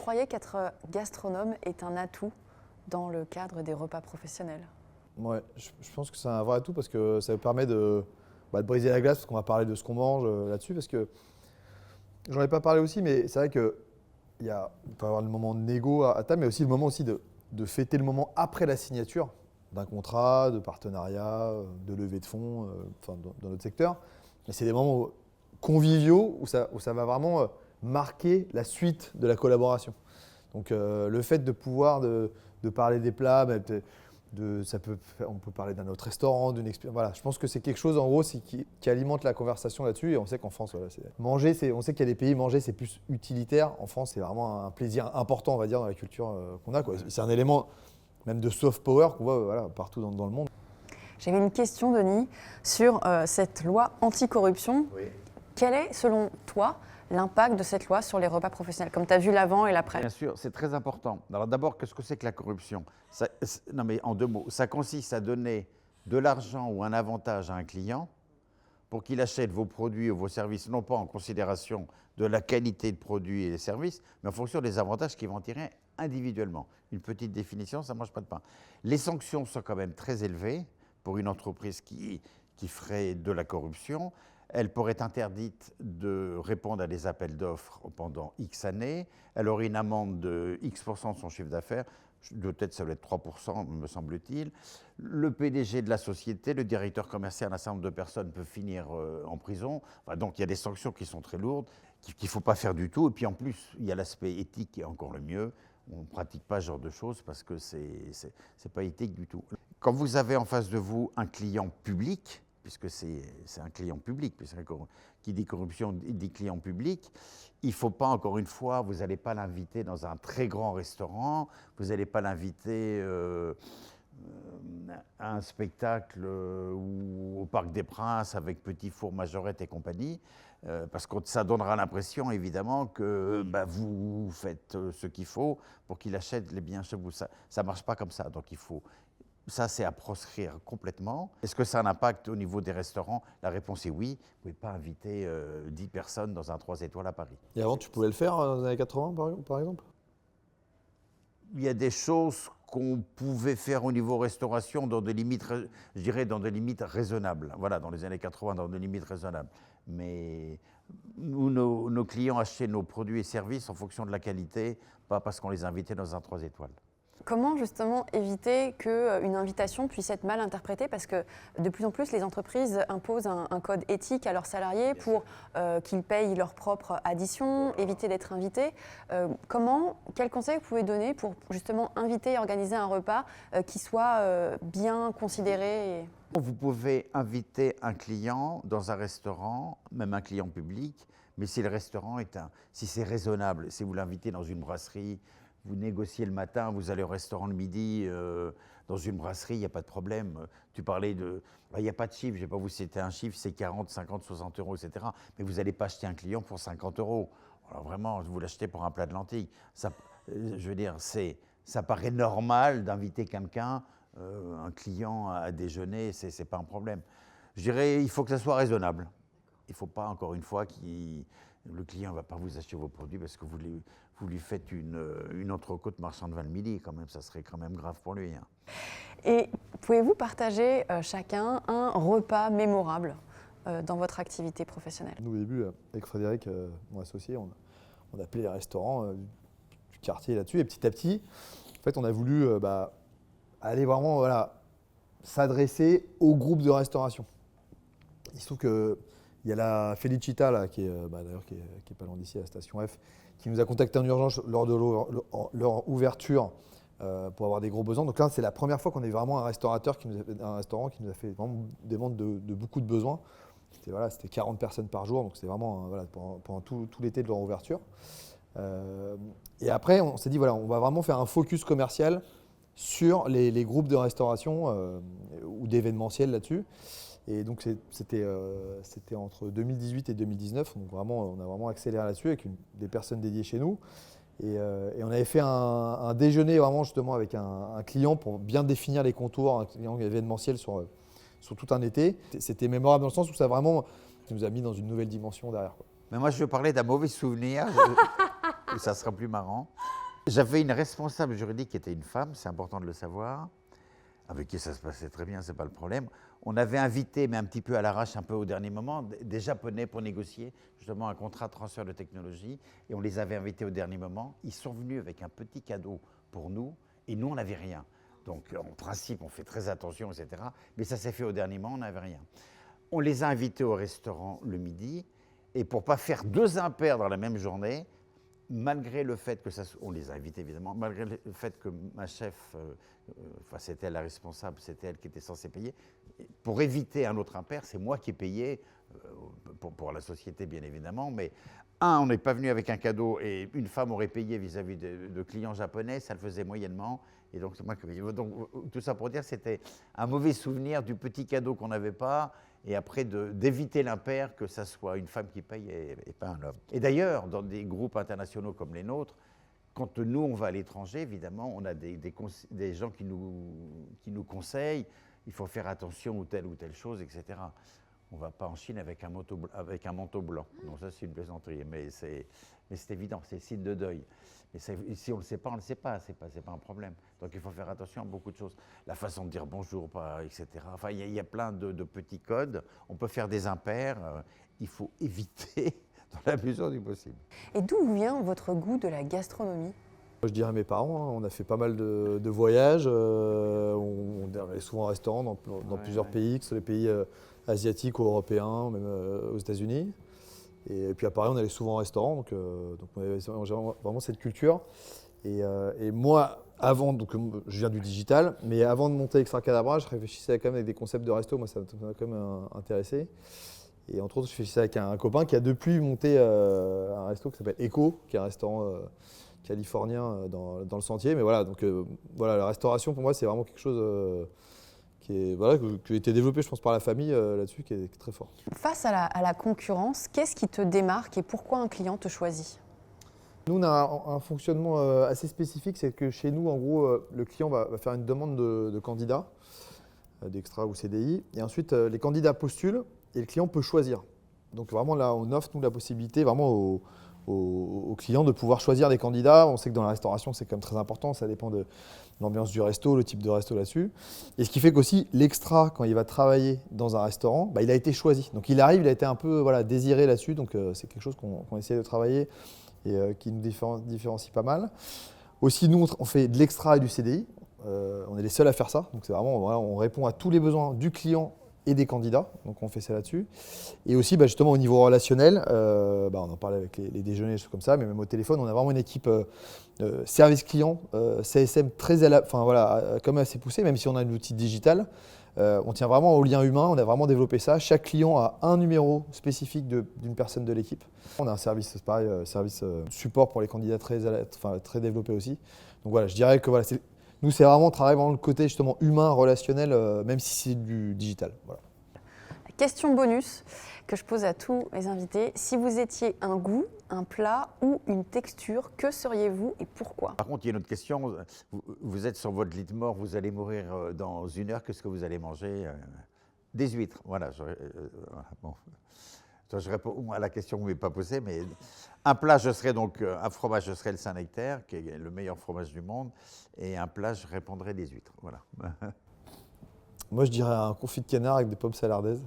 croyez qu'être gastronome est un atout dans le cadre des repas professionnels? Ouais, je pense que c'est un vrai atout parce que ça permet de briser la glace, parce qu'on va parler de ce qu'on mange là-dessus, parce que j'en ai pas parlé aussi, mais c'est vrai que il peut y avoir le moment de négo à table, mais aussi le moment aussi de fêter le moment après la signature d'un contrat, de partenariat, de levée de fonds, dans notre secteur. Et c'est des moments conviviaux où ça va vraiment marquer la suite de la collaboration. Donc le fait de pouvoir de parler des plats, on peut parler d'un autre restaurant, d'une expérience. Voilà, je pense que c'est quelque chose en gros qui alimente la conversation là-dessus. Et on sait qu'en France, voilà, on sait qu'il y a des pays, manger c'est plus utilitaire. En France, c'est vraiment un plaisir important, on va dire, dans la culture qu'on a, quoi. C'est un élément même de soft power qu'on voit voilà, partout dans le monde. J'avais une question, Denis, sur cette loi anticorruption. Oui. Quel est, selon toi, l'impact de cette loi sur les repas professionnels, comme tu as vu l'avant et l'après? Bien sûr, c'est très important. Alors d'abord, qu'est-ce que c'est que la corruption? Non mais en 2 mots, ça consiste à donner de l'argent ou un avantage à un client pour qu'il achète vos produits ou vos services, non pas en considération de la qualité de produits et des services, mais en fonction des avantages qu'il va en tirer individuellement. Une petite définition, ça ne mange pas de pain. Les sanctions sont quand même très élevées pour une entreprise qui ferait de la corruption. Elle pourrait être interdite de répondre à des appels d'offres pendant X années. Elle aurait une amende de X% de son chiffre d'affaires. De tête, ça doit être 3%, me semble-t-il. Le PDG de la société, le directeur commercial, un certain nombre de personnes peuvent finir en prison. Enfin, donc, il y a des sanctions qui sont très lourdes, qu'il ne faut pas faire du tout. Et puis, en plus, il y a l'aspect éthique qui est encore le mieux. On ne pratique pas ce genre de choses parce que ce n'est pas éthique du tout. Quand vous avez en face de vous un client public, puisque c'est un client public, qui dit corruption dit client public, il ne faut pas, encore une fois, vous n'allez pas l'inviter dans un très grand restaurant, vous n'allez pas l'inviter à un spectacle ou au Parc des Princes avec Petit Four, Majorette et compagnie, parce que ça donnera l'impression, évidemment, que vous faites ce qu'il faut pour qu'il achète les biens chez vous. Ça ne marche pas comme ça, donc il faut... Ça, c'est à proscrire complètement. Est-ce que ça a un impact au niveau des restaurants? La réponse est oui. Vous ne pouvez pas inviter 10 personnes dans un 3 étoiles à Paris. Et avant, tu pouvais le faire dans les années 80, par exemple? Il y a des choses qu'on pouvait faire au niveau restauration dans des limites, je dirais, dans des limites raisonnables. Voilà, dans les années 80, dans des limites raisonnables. Mais nous, nos clients achetaient nos produits et services en fonction de la qualité, pas parce qu'on les invitait dans un 3 étoiles. Comment justement éviter qu'une invitation puisse être mal interprétée? Parce que de plus en plus, les entreprises imposent un code éthique à leurs salariés pour qu'ils payent leur propre addition, éviter d'être invités. Quels conseils vous pouvez donner pour justement inviter et organiser un repas qui soit bien considéré Vous pouvez inviter un client dans un restaurant, même un client public, mais si le restaurant si c'est raisonnable, si vous l'invitez dans une brasserie, vous négociez le matin, vous allez au restaurant le midi, dans une brasserie, il n'y a pas de problème. Tu parlais de... Il n'y a pas de chiffre, je ne vais pas vous citer un chiffre, c'est 40, 50, 60 euros, etc. Mais vous n'allez pas acheter un client pour 50 euros. Alors vraiment, vous l'achetez pour un plat de lentilles. Ça, je veux dire, ça paraît normal d'inviter quelqu'un, un client à déjeuner, ce n'est pas un problème. Je dirais, il faut que ça soit raisonnable. Il ne faut pas, encore une fois, le client ne va pas vous acheter vos produits parce que vous lui faites une entrecôte marchande vin le midi, quand même, ça serait quand même grave pour lui. Hein. Et pouvez-vous partager chacun un repas mémorable dans votre activité professionnelle? Nous, au début, avec Frédéric, mon associé, on appelait les restaurants du quartier là-dessus. Et petit à petit, en fait, on a voulu aller vraiment s'adresser au groupe de restauration. Il se trouve qu'il y a la Felicita, là, qui est pas loin d'ici, à la station F, qui nous a contacté en urgence lors de leur ouverture pour avoir des gros besoins. Donc là, c'est la première fois qu'on a eu vraiment un restaurant qui nous a fait vraiment des ventes de beaucoup de besoins. C'était 40 personnes par jour, donc c'était vraiment pendant tout l'été de leur ouverture. Et après, on s'est dit, on va vraiment faire un focus commercial sur les groupes de restauration ou d'événementiel là-dessus. Et donc c'était entre 2018 et 2019, donc vraiment, on a vraiment accéléré là-dessus avec des personnes dédiées chez nous. Et on avait fait un déjeuner vraiment justement avec un client pour bien définir les contours, un client événementiel sur tout un été. C'était mémorable dans le sens où ça nous a mis dans une nouvelle dimension derrière, quoi. Mais moi, je veux parler d'un mauvais souvenir. où ça sera plus marrant. J'avais une responsable juridique qui était une femme, c'est important de le savoir, avec qui ça se passait très bien, c'est pas le problème. On avait invité, mais un petit peu à l'arrache, un peu au dernier moment, des Japonais pour négocier justement un contrat de transfert de technologie. Et on les avait invités au dernier moment. Ils sont venus avec un petit cadeau pour nous, et nous, on n'avait rien. Donc, en principe, on fait très attention, etc. Mais ça s'est fait au dernier moment, on n'avait rien. On les a invités au restaurant le midi, et pour ne pas faire 2 impairs dans la même journée, malgré le fait que ça... On les a invités, évidemment, malgré le fait que ma chef, enfin, c'était elle la responsable, c'était elle qui était censée payer, pour éviter un autre impair, c'est moi qui ai payé, pour la société, bien évidemment, mais on n'est pas venu avec un cadeau, et une femme aurait payé vis-à-vis de clients japonais, ça le faisait moyennement. Et donc, c'est moi qui ai payé. Donc, tout ça pour dire, c'était un mauvais souvenir du petit cadeau qu'on n'avait pas, et après d'éviter l'impair, que ça soit une femme qui paye et pas un homme. Et d'ailleurs, dans des groupes internationaux comme les nôtres, quand nous, on va à l'étranger, évidemment, on a des gens qui nous conseillent, il faut faire attention ou telle chose, etc. On ne va pas en Chine avec un manteau blanc. Non, ça, c'est une plaisanterie, mais c'est évident, c'est signe de deuil. Mais si on ne le sait pas, on ne le sait pas, c'est pas un problème. Donc il faut faire attention à beaucoup de choses. La façon de dire bonjour, etc. Enfin, il y a plein de petits codes. On peut faire des impairs. Il faut éviter dans la mesure du possible. Et d'où vient votre goût de la gastronomie ? Je dirais mes parents, hein, on a fait pas mal de voyages. On allait souvent au restaurant dans plusieurs pays, que ce soit les pays asiatiques ou européens, même aux États-Unis. Et puis à Paris, on allait souvent au restaurant, donc on avait vraiment cette culture. Et moi, donc je viens du digital, mais avant de monter Extra Cadabra, je réfléchissais quand même avec des concepts de resto, moi ça m'a quand même intéressé. Et entre autres, je réfléchissais avec un copain qui a depuis monté un resto qui s'appelle Echo, qui est un restaurant californien dans le Sentier. Mais voilà, donc voilà, la restauration pour moi, c'est vraiment quelque chose qui a été développé, je pense, par la famille là-dessus, qui est très fort. Face à la concurrence, qu'est-ce qui te démarque et pourquoi un client te choisit ? Nous, on a un fonctionnement assez spécifique, c'est que chez nous, en gros, le client va faire une demande de candidat, d'extra ou CDI, et ensuite les candidats postulent et le client peut choisir. Donc vraiment là, on offre nous la possibilité vraiment aux clients de pouvoir choisir des candidats. On sait que dans la restauration, c'est quand même très important, ça dépend de l'ambiance du resto, le type de resto là-dessus. Et ce qui fait qu'aussi, l'extra, quand il va travailler dans un restaurant, il a été choisi. Donc il arrive, il a été un peu désiré là-dessus, donc c'est quelque chose qu'on essaie de travailler et qui nous différencie pas mal. Aussi, nous, on fait de l'extra et du CDI. On est les seuls à faire ça. Donc c'est vraiment, on répond à tous les besoins du client et des candidats, donc on fait ça là-dessus. Et aussi, justement, au niveau relationnel, on en parlait avec les déjeuners, des choses comme ça, mais même au téléphone, on a vraiment une équipe service client, CSM quand même assez poussée, même si on a un outil digital. On tient vraiment au lien humain, on a vraiment développé ça. Chaque client a un numéro spécifique d'une personne de l'équipe. On a un service, service support pour les candidats très développé aussi. Donc voilà, je dirais que nous, c'est vraiment travailler le côté justement humain, relationnel, même si c'est du digital. Voilà. Question bonus que je pose à tous mes invités. Si vous étiez un goût, un plat ou une texture, que seriez-vous et pourquoi ? Par contre, il y a une autre question. Vous êtes sur votre lit de mort, vous allez mourir dans 1 heure. Qu'est-ce que vous allez manger ? Des huîtres. Voilà. Bon. Je réponds à la question que vous ne m'avez pas posée, mais un plat, un fromage, je serais le Saint-Nectaire, qui est le meilleur fromage du monde, et un plat, je répondrais des huîtres. Voilà. Moi, je dirais un confit de canard avec des pommes salardaises.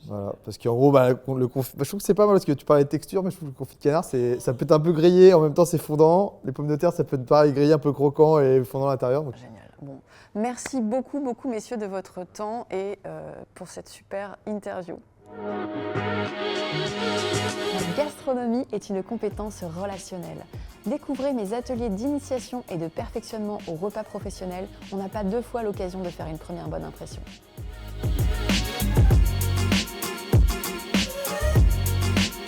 Voilà, parce qu'en gros, je trouve que c'est pas mal parce que tu parlais de texture, mais je trouve que le confit de canard, ça peut être un peu grillé, en même temps c'est fondant. Les pommes de terre, ça peut être pareil, grillé un peu croquant et fondant à l'intérieur. Donc... Génial. Bon. Merci beaucoup, messieurs, de votre temps et pour cette super interview. La gastronomie est une compétence relationnelle. Découvrez mes ateliers d'initiation et de perfectionnement au repas professionnel. On n'a pas 2 fois l'occasion de faire une première bonne impression.